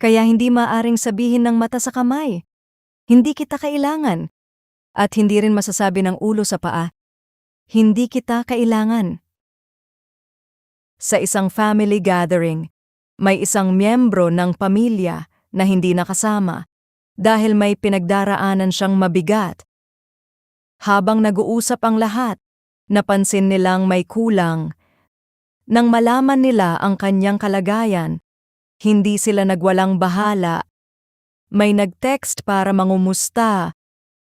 Kaya hindi maaring sabihin ng mata sa kamay, hindi kita kailangan. At hindi rin masasabi ng ulo sa paa, hindi kita kailangan. Sa isang family gathering, may isang miyembro ng pamilya na hindi nakasama dahil may pinagdaraanan siyang mabigat. Habang nag-uusap ang lahat, napansin nilang may kulang. Nang malaman nila ang kanyang kalagayan, hindi sila nagwalang bahala. May nag-text para mangumusta,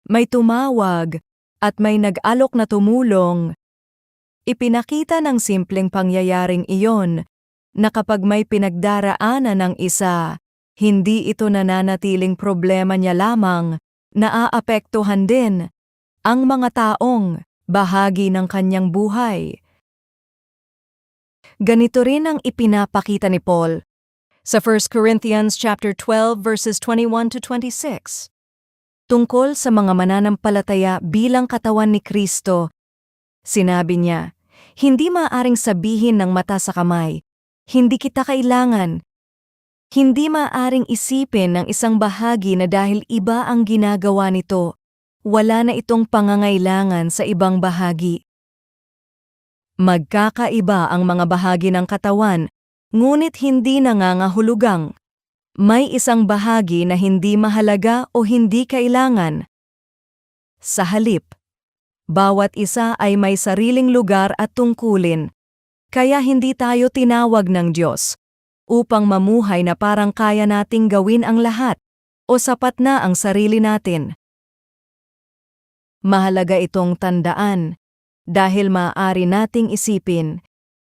may tumawag, at may nag-alok na tumulong. Ipinakita ng simpleng pangyayaring iyon na kapag may pinagdaraanan ng isa, hindi ito nananatiling problema niya lamang, naaapektuhan din ang mga taong bahagi ng kanyang buhay. Ganito rin ang ipinapakita ni Paul sa 1 Corinthians chapter 12 verses 21 to 26. Tungkol sa mga mananampalataya bilang katawan ni Kristo, sinabi niya, hindi maaaring sabihin ng mata sa kamay, hindi kita kailangan. Hindi maaaring isipin ng isang bahagi na dahil iba ang ginagawa nito, wala na itong pangangailangan sa ibang bahagi. Magkakaiba ang mga bahagi ng katawan, ngunit hindi nangangahulugang. May isang bahagi na hindi mahalaga o hindi kailangan. Sa halip, bawat isa ay may sariling lugar at tungkulin, kaya hindi tayo tinawag ng Diyos upang mamuhay na parang kaya nating gawin ang lahat o sapat na ang sarili natin. Mahalaga itong tandaan dahil maaari nating isipin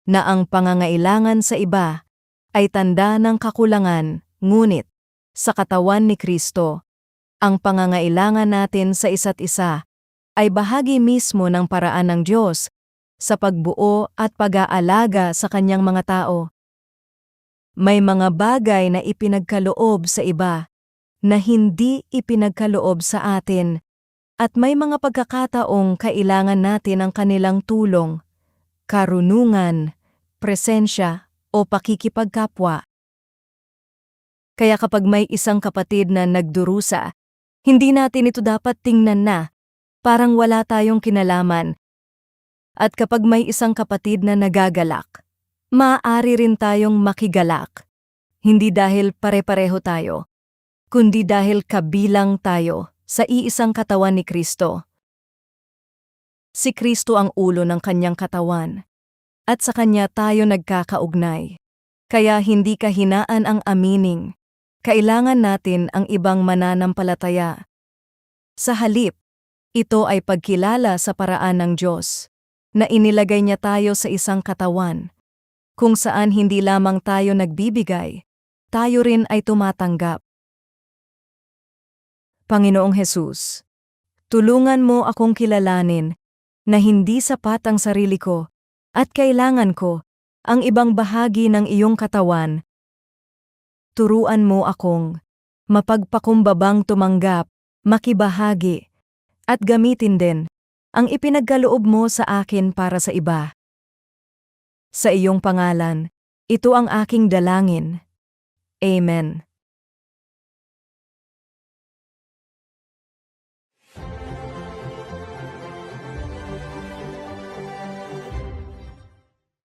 na ang pangangailangan sa iba ay tanda ng kakulangan. Ngunit, sa katawan ni Kristo, ang pangangailangan natin sa isa't isa ay bahagi mismo ng paraan ng Diyos sa pagbuo at pag-aalaga sa kanyang mga tao. May mga bagay na ipinagkaloob sa iba na hindi ipinagkaloob sa atin at may mga pagkakataong kailangan natin ang kanilang tulong, karunungan, presensya o pakikipagkapwa. Kaya kapag may isang kapatid na nagdurusa, hindi natin ito dapat tingnan na parang wala tayong kinalaman. At kapag may isang kapatid na nagagalak, maaari rin tayong makigalak. Hindi dahil pare-pareho tayo, kundi dahil kabilang tayo sa iisang katawan ni Kristo. Si Kristo ang ulo ng kanyang katawan, at sa kanya tayo nagkakaugnay. Kaya hindi kahinaan ang amining. Kailangan natin ang ibang mananampalataya. Sa halip, ito ay pagkilala sa paraan ng Diyos, na inilagay niya tayo sa isang katawan, kung saan hindi lamang tayo nagbibigay, tayo rin ay tumatanggap. Panginoong Hesus, tulungan mo akong kilalanin na hindi sapat ang sarili ko at kailangan ko ang ibang bahagi ng iyong katawan. Turuan mo akong mapagpakumbabang tumanggap, makibahagi, at gamitin din ang ipinagkaloob mo sa akin para sa iba. Sa iyong pangalan, ito ang aking dalangin. Amen.